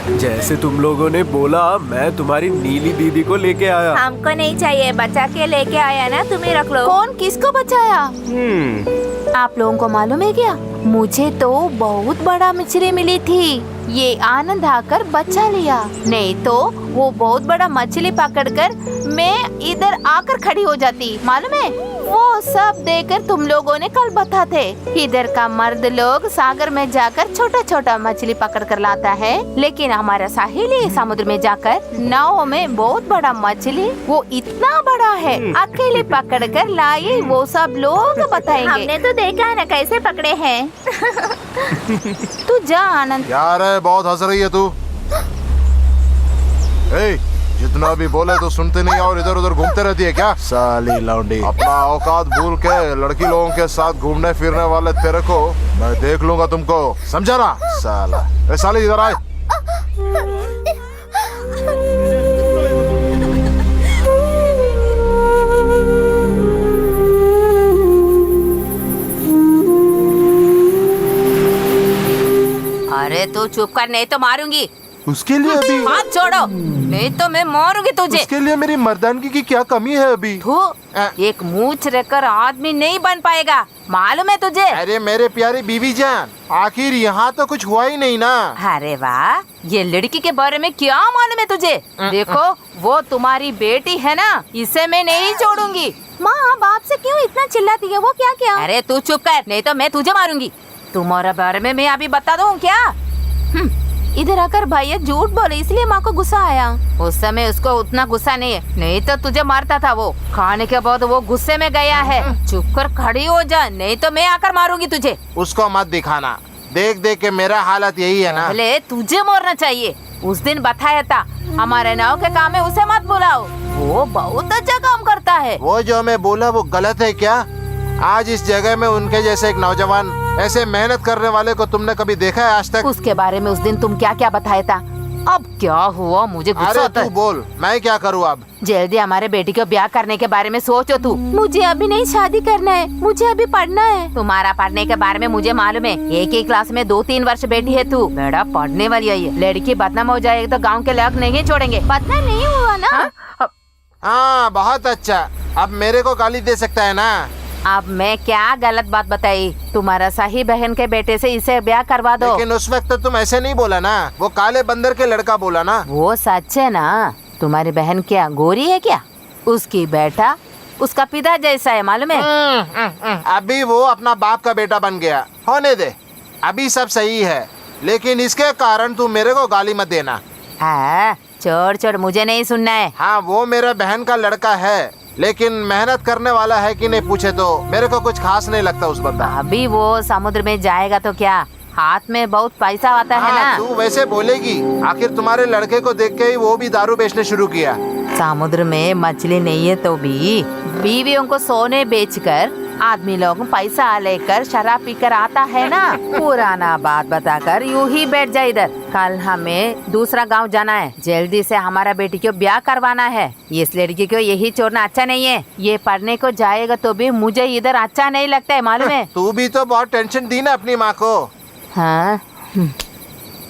जैसे तुम लोगों ने बोला, मैं तुम्हारी नीली दीदी को लेके आया। हमको नहीं चाहिए, बचा के लेके आया ना, तुम्हें रख लो। कौन किसको बचाया? आप लोगों को मालूम है क्या? मुझे तो बहुत बड़ा मछली मिली थी, ये आनंद आकर बचा लिया, नहीं तो वो बहुत बड़ा मछली पकड़कर मैं इधर आकर खड़ी हो जाती। मालूम है, वो सब देखकर तुम लोगों ने कल बता थे। इधर का मर्द लोग सागर में जाकर छोटा छोटा मछली पकड़ कर लाता है, लेकिन हमारा साहिली समुद्र में जाकर नाव में बहुत बड़ा मछली, वो इतना बड़ा है, अकेले पकड़ कर लाई, वो सब लोग बताएंगे। हमने तो देखा है ना कैसे पकड़े हैं। तू जा आनंद। यार है, बहुत हंस रही है तू। ए, जितना भी बोले तो सुनते नहीं और इधर उधर घूमते रहती है क्या? साली लौंडी, अपना औकात भूल के लड़की लोगों के साथ घूमने फिरने वाले तेरे को मैं देख लूंगा, तुमको समझा ना? साला, ए साली इधर आए। अरे तू चुप कर, नहीं तो मारूंगी। उसके लिए अभी हाथ छोड़ो, नहीं तो मैं मारूंगी तुझे। उसके लिए मेरी मर्दानगी की क्या कमी है अभी? तू एक मूंछ रखकर आदमी नहीं बन पाएगा, मालूम है तुझे? अरे मेरे प्यारी बीवी जान, आखिर यहाँ तो कुछ हुआ ही नहीं ना। अरे वाह, ये लड़की के बारे में क्या मालूम है तुझे? देखो, वो तुम्हारी बेटी है ना, इसे मैं नहीं छोड़ूंगी। माँ, बाप से क्यों इतना चिल्लाती है? वो क्या क्या? अरे तू चुप कर, नहीं तो मैं तुझे मारूंगी। तुम्हारे बारे में मैं अभी बता दूं क्या? इधर आकर भैया झूठ बोले, इसलिए माँ को गुस्सा आया। उस समय उसको उतना गुस्सा नहीं है, नहीं तो तुझे मारता था वो। खाने के बाद वो गुस्से में गया है। चुप कर खड़ी हो जा, नहीं तो मैं आकर मारूंगी तुझे। उसको मत दिखाना, देख देख के मेरा हालत यही है ना। पहले तुझे मारना चाहिए। उस दिन बताया था, हमारे नाव के काम में उसे मत बुलाओ, वो बहुत अच्छा काम करता है। वो जो मैं बोला वो गलत है क्या? आज इस जगह में उनके जैसे एक नौजवान, ऐसे मेहनत करने वाले को तुमने कभी देखा है आज तक? उसके बारे में उस दिन तुम क्या क्या बताया था? अब क्या हुआ, मुझे गुस्सा अरे आता तू है। बोल, मैं क्या करूँ अब? जल्दी हमारे बेटी को ब्याह करने के बारे में सोचो तू। मुझे अभी नहीं शादी करना है, मुझे अभी पढ़ना है। तुम्हारा पढ़ने के बारे में मुझे मालूम है, एक ही क्लास में 2-3 वर्ष बेटी है तू। बेटा पढ़ने वाली है ये। लड़की बदनाम हो जाएगी तो गाँव के लोग नहीं छोड़ेंगे। बदनाम नहीं हुआ ना? हाँ बहुत अच्छा, अब मेरे को गाली दे सकता है ना? अब मैं क्या गलत बात बताई? तुम्हारा सही बहन के बेटे से इसे ब्याह करवा दो। लेकिन उस वक्त तो तुम ऐसे नहीं बोला ना, वो काले बंदर के लड़का बोला ना। वो सच है ना? तुम्हारी बहन क्या गोरी है क्या? उसकी बेटा उसका पिता जैसा है, मालूम है? अभी वो अपना बाप का बेटा बन गया, होने दे, अभी सब सही है। लेकिन इसके कारण तू मेरे को गाली मत देना। हाँ, छोड़ छोड़, मुझे नहीं सुनना है। हाँ, वो मेरे बहन का लड़का है, लेकिन मेहनत करने वाला है कि नहीं पूछे तो मेरे को कुछ खास नहीं लगता उस बंदा। अभी वो समुद्र में जाएगा तो क्या, हाथ में बहुत पैसा आता है ना। तू वैसे बोलेगी, आखिर तुम्हारे लड़के को देख के ही वो भी दारू बेचने शुरू किया। समुद्र में मछली नहीं है तो भी बीवियों को सोने बेचकर आदमी लोग पैसा लेकर शराब पीकर आता है ना। पुराना बात बताकर यूं ही बैठ जा इधर। कल हमें दूसरा गांव जाना है, जल्दी से हमारा बेटी को ब्याह करवाना है। इस लड़की को यही छोड़ना अच्छा नहीं है। ये पढ़ने को जाएगा तो भी मुझे इधर अच्छा नहीं लगता है, मालूम है? तू भी तो बहुत टेंशन दी ना अपनी माँ को। हाँ,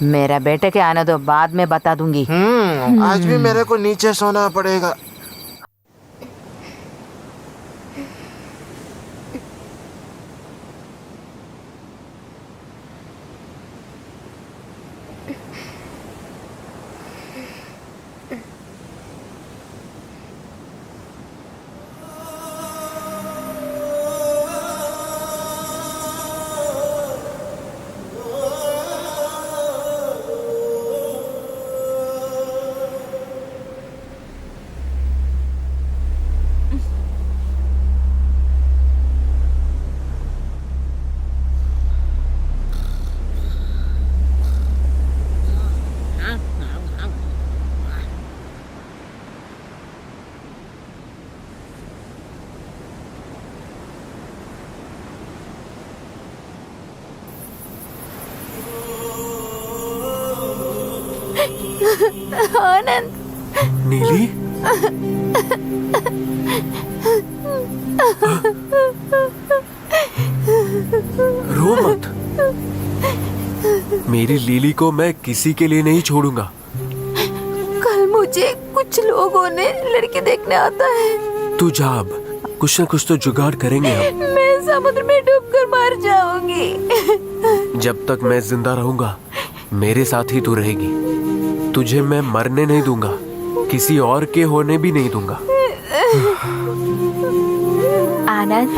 मेरा बेटे के आने दो, बाद में बता दूंगी। आज भी मेरे को नीचे सोना पड़ेगा। आनंद, नीली, रो मत। मेरी लीली को मैं किसी के लिए नहीं छोड़ूंगा। कल मुझे कुछ लोगों ने लड़की देखने आता है। तू जा, अब कुछ न कुछ तो जुगाड़ करेंगे हम। मैं समुद्र में डूबकर मर जाऊंगी। जब तक मैं जिंदा रहूंगा मेरे साथ ही तू रहेगी। तुझे मैं मरने नहीं दूंगा, किसी और के होने भी नहीं दूंगा। आनंद,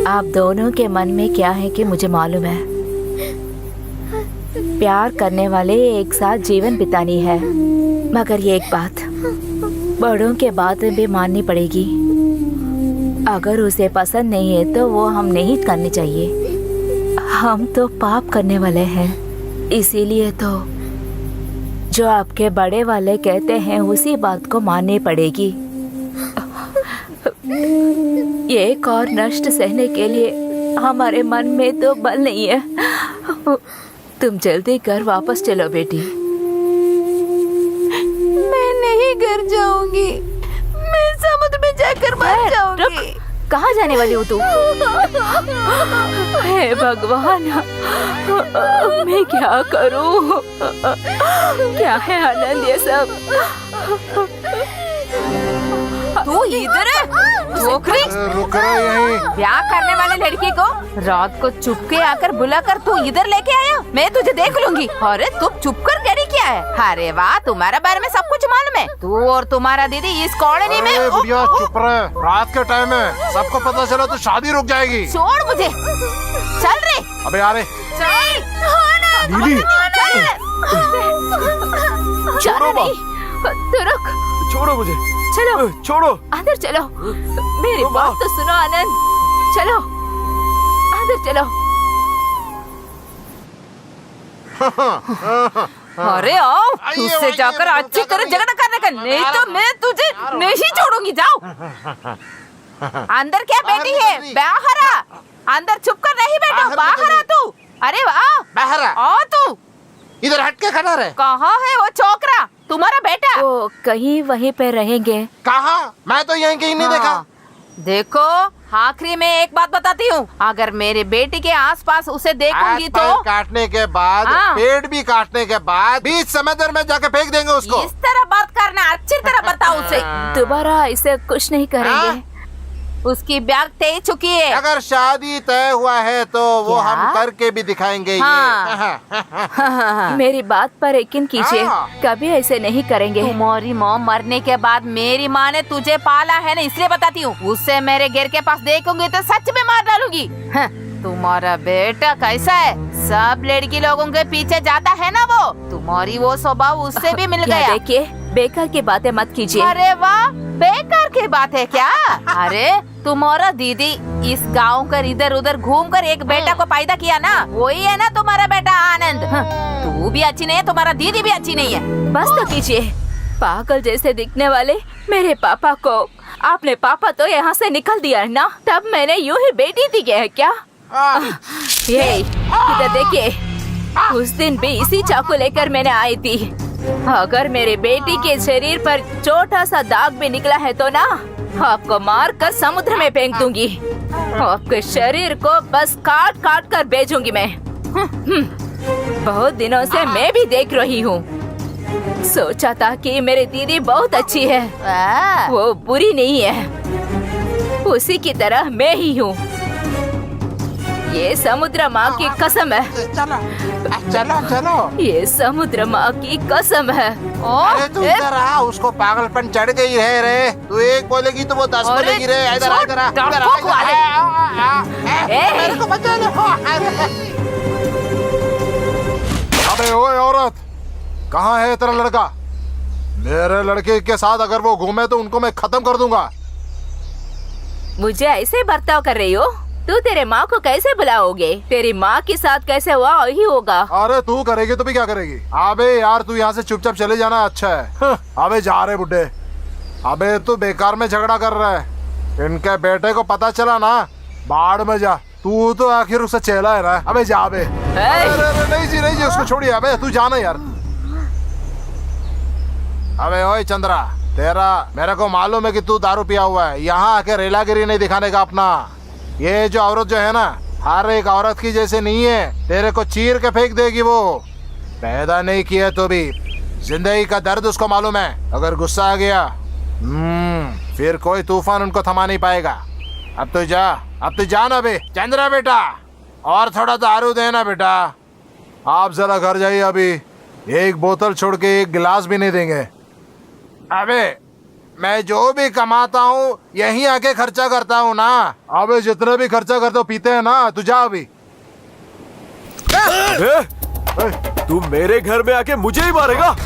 आप दोनों के मन में क्या है कि मुझे मालूम है। प्यार करने वाले एक साथ जीवन बितानी है, मगर ये एक बात बड़ों के बात भी माननी पड़ेगी। अगर उसे पसंद नहीं है तो वो हम नहीं करनी चाहिए। हम तो पाप करने वाले हैं, इसीलिए तो जो आपके बड़े वाले कहते हैं उसी बात को माननी पड़ेगी। एक और नष्ट सहने के लिए हमारे मन में तो बल नहीं है। तुम जल्दी घर वापस चलो बेटी। मैं नहीं घर जाऊंगी, मैं समुद्र में जाकर मर जाऊंगी। कहाँ जाने वाली हो तू? हे भगवान, मैं क्या करूं? क्या है आनंद ये सब? तू इधर है? छोकरी, रुक रहा यहीं। ब्याह करने वाले लड़की को रात को चुपके आकर बुलाकर तू इधर लेके आया? मैं तुझे देख लूंगी। अरे तुम चुप कर गड़ी क्या है? अरे वाह, तुम्हारे बारे में सब कुछ मालूम है। तू और तुम्हारा दीदी इस कॉलोनी में। अरे बुढ़िया चुप रहे, रात के टाइम है, सबको पता चला तो शादी रुक जाएगी। छोड़ मुझे, चल रे। अबे यार लीली, छोड़ो नहीं, तू रुक। छोड़ो मुझे, चलो छोड़ो। अंदर चलो, मेरी बात तो सुनो आनंद। चलो अंदर चलो। अरे आओ, तुझसे जाकर अच्छी तरह झगड़ा करने का, नहीं तो मैं तुझे नहीं छोड़ूंगी। जाओ अंदर। क्या बैठी है? बाहर आ। अंदर छुप कर नहीं बैठो, बाहर आ तू। अरे वाह, बाहर आ तू। इधर हट के खड़ा रहे। कहाँ है वो छोकरा, तुम्हारा बेटा? वो कहीं वहीं पे रहेंगे। कहाँ? मैं तो यहीं कहीं नहीं देखा। देखो, आखिरी में एक बात बताती हूँ, अगर मेरे बेटी के आसपास उसे देखूंगी तो काटने के बाद, पेड़ भी काटने के बाद बीच समंदर में जाके फेंक देंगे उसको। इस तरह बात करना, अच्छी तरह बताओ उसे। दोबारा इसे कुछ नहीं करेंगे। उसकी ब्याह तय चुकी है। अगर शादी तय हुआ है तो वो हम करके भी दिखाएंगे। ये मेरी बात पर यकीन कीजिए, कभी ऐसे नहीं करेंगे। तुम्हारी माँ मरने के बाद मेरी माँ ने तुझे पाला है ना, इसलिए बताती हूँ। उससे मेरे घर के पास देखूंगी तो सच में मार डालूंगी। तुम्हारा बेटा कैसा है, सब लड़की लोगों के पीछे जाता है ना, वो तुम्हारी वो स्वभाव उससे भी मिल गया। देखिए, बेकार की बातें मत कीजिए। अरे वाह, बेकार की बात है क्या? अरे तुम्हारा दीदी इस गांव कर इधर उधर घूम कर एक बेटा को पैदा किया ना, वही है ना तुम्हारा बेटा आनंद। तू भी अच्छी नहीं है, तुम्हारा दीदी भी अच्छी नहीं है। बस तो कीजिए। पागल जैसे दिखने वाले मेरे पापा को आपने पापा तो यहाँ से निकल दिया है ना, तब मैंने यूं ही बेटी थी क्या है क्या? ये इधर देखिए, उस दिन भी इसी चाकू लेकर मैंने आई थी। अगर मेरे बेटी के शरीर पर छोटा सा दाग भी निकला है तो ना, आपको मार कर समुद्र में फेंक दूंगी। आपके शरीर को बस काट काट कर बेचूंगी मैं। बहुत दिनों से मैं भी देख रही हूँ। सोचा था कि मेरी दीदी बहुत अच्छी है, वो बुरी नहीं है। उसी की तरह मैं ही हूँ। ये समुद्र माँ की कसम है। चलो चलो, ये समुद्र माँ की कसम है। अरे तू इधर आ, उसको पागलपन चढ़ गई है रे। तू एक बोलेगी तो वो 10 बोलेगी रे। इधर आ, इधर आ, इधर आ, मेरे को बचा लो। अबे ओए औरत, कहाँ है तेरा लड़का? मेरे लड़के के साथ अगर वो घूमे तो उनको मैं खत्म कर दूंगा। मुझे ऐसे बर्ताव कर रही हो? तू तेरे माँ को कैसे बुलाओगे? तेरी माँ के साथ कैसे हुआ वही होगा। अरे तू करेगी तो भी क्या करेगी? अबे यार तू यहाँ से चुपचाप चले जाना अच्छा है। अबे जा रहे बुड्ढे। अबे तू बेकार में झगड़ा कर रहा है। इनके बेटे को पता चला ना, बाढ़ में जा। तू तो आखिर उससे चेला है ना। अबे जा बे। नहीं जी नहीं जी, उसको छोड़िए। अबे तू जाना यार। अबे ओए चंद्रा, तेरा मेरे को मालूम है कि तू दारू पिया हुआ है। यहाँ आके रेलागिरी नहीं दिखाने का अपना। ये जो औरत जो है ना, हर एक औरत की जैसे नहीं है, तेरे को चीर के फेंक देगी वो। पैदा नहीं किया तो भी जिंदगी का दर्द उसको मालूम है। अगर गुस्सा आ गया फिर कोई तूफान उनको थमा नहीं पाएगा। अब तो जा ना बे चंद्रा बेटा, और थोड़ा दारू देना बेटा। आप जरा घर जाइए, अभी एक बोतल छोड़ के एक गिलास भी नहीं देंगे। अबे मैं जो भी कमाता हूँ यहीं आके खर्चा करता हूँ ना। अबे जितने भी खर्चा करते हो पीते हैं ना, तू जा अभी। तू मेरे घर में आके मुझे ही मारेगा?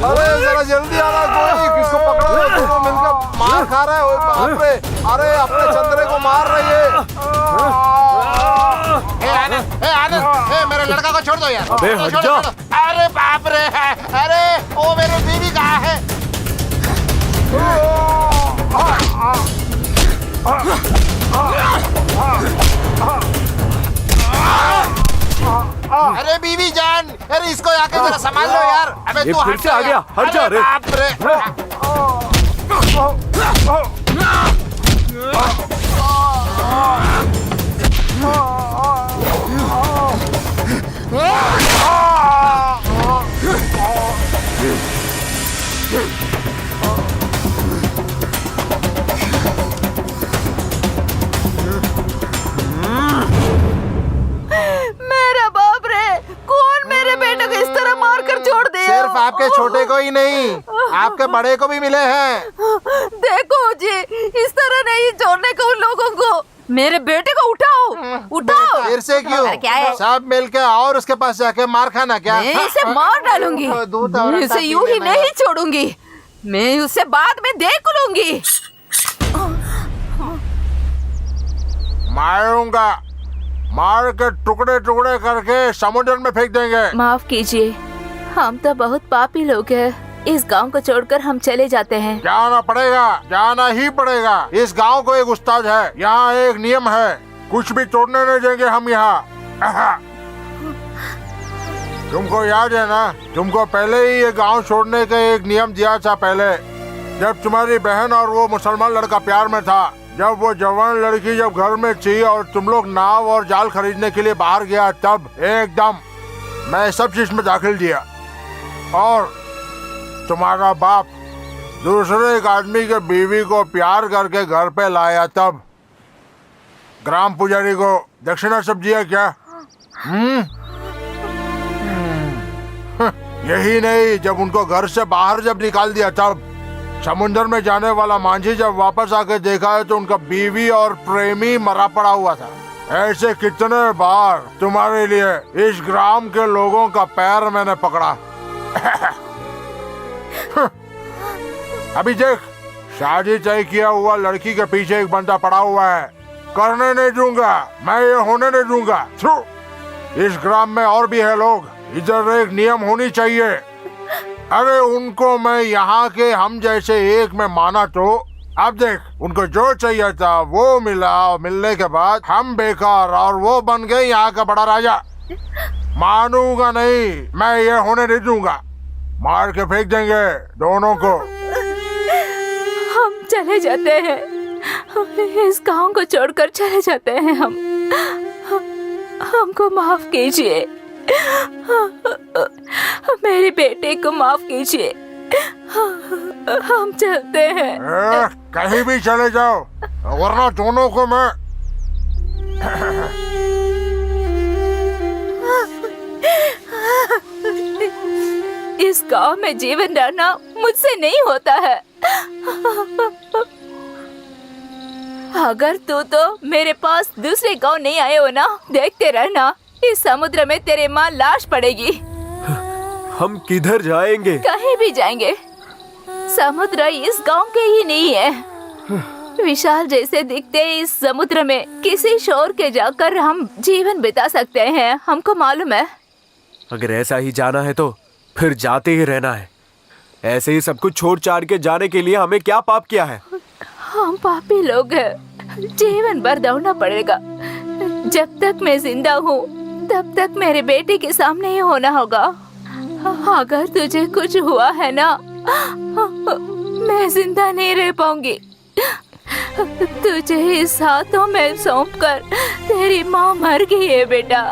अरे जरा जल्दी आना, कोई किसको पकड़ा है? दोनों मिलकर मार खा रहे हैं। ओए बाप रे, अरे अपने चंद्रे को मार रही है। आनंद, मेरे लड़का को छोड़ दो यार। अबे हट जा। अरे बाप रे, अरे वो मेरी बीवी कहाँ है? अरे बीवी जान, अरे इसको आके जरा संभाल लो यार। अबे ये तू फिर हट से आ गया, हट जा रे। बाप रे। मेरा बाप रे, कौन मेरे बेटे को इस तरह मार कर छोड़ दिया? सिर्फ आपके छोटे को ही नहीं, आपके बड़े को भी मिले हैं। देखो जी, इस तरह नहीं छोड़ने को उन लोगों को। मेरे बेटे को उठाओ। फिर से क्यों? अरे क्या है? सब मिलके और उसके पास जाके मार खाना क्या? मैं इसे मार डालूंगी। दूध और मैं इसे ताकि यूं ही मैं- नहीं छोड़ूंगी। मैं उसे बाद में देख लूंगी। मारूंगा, मार के टुकड़े टुकड़े करके समुद्र में फेंक देंगे। माफ कीजिए, हम तो बहुत पापी लोग हैं। इस गांव को छोड़कर हम चले जाते हैं। जाना पड़ेगा, जाना ही पड़ेगा। इस गांव को एक उस्ताद है, यहाँ एक नियम है, कुछ भी तोड़ने नहीं देंगे हम यहाँ। तुमको याद है ना, तुमको पहले ही ये गांव छोड़ने का एक नियम दिया था पहले, जब तुम्हारी बहन और वो मुसलमान लड़का प्यार में था। जब वो जवान लड़की जब घर में थी और तुम लोग नाव और जाल खरीदने के लिए बाहर गया, तब एकदम मैं सब चीज में दाखिल दिया। और तुम्हारा बाप दूसरे एक आदमी के बीवी को प्यार करके घर पे लाया, तब ग्राम पुजारी को दक्षिणा सब दिया क्या? यही नहीं, जब उनको घर से बाहर जब निकाल दिया, तब समुद्र में जाने वाला मांझी जब वापस आके देखा है तो उनका बीवी और प्रेमी मरा पड़ा हुआ था। ऐसे कितने बार तुम्हारे लिए इस ग्राम के लोगों का पैर मैंने पकड़ा। अभी देख, शादी तय किया हुआ लड़की के पीछे एक बंदा पड़ा हुआ है। करने नहीं दूंगा मैं, ये होने नहीं दूंगा। इस ग्राम में और भी है लोग, इधर एक नियम होनी चाहिए। अरे उनको मैं यहाँ के हम जैसे एक में माना तो अब देख, उनको जो चाहिए था वो मिला, मिलने के बाद हम बेकार और वो बन गए यहाँ का बड़ा राजा। मानूंगा नहीं मैं, ये होने नहीं दूंगा। मार के फेंक देंगे दोनों को। हम चले जाते हैं, इस गांव को छोड़कर चले जाते हैं हम। हमको माफ कीजिए, मेरे बेटे को माफ कीजिए। हम चलते हैं। कहीं भी चले जाओ, वरना दोनों को मैं। इस गांव में जीवन रहना मुझसे नहीं होता है। अगर तू तो मेरे पास दूसरे गांव नहीं आए हो ना, देखते रहना, इस समुद्र में तेरे माँ लाश पड़ेगी। हम किधर जाएंगे? कहीं भी जाएंगे, समुद्र इस गांव के ही नहीं है। विशाल जैसे दिखते इस समुद्र में किसी शोर के जाकर हम जीवन बिता सकते हैं, हमको मालूम है। अगर ऐसा ही जाना है तो फिर जाते ही रहना है। ऐसे ही सब कुछ छोड़ छाड़ के जाने के लिए हमें क्या पाप किया है? हम पापी लोग हैं, जीवन भर दौड़ना पड़ेगा। जब तक मैं जिंदा हूँ तब तक मेरे बेटे के सामने ही होना होगा। अगर तुझे कुछ हुआ है ना, मैं जिंदा नहीं रह पाऊंगी। तुझे इस हाथों में सौंपकर तेरी माँ मर गई है बेटा।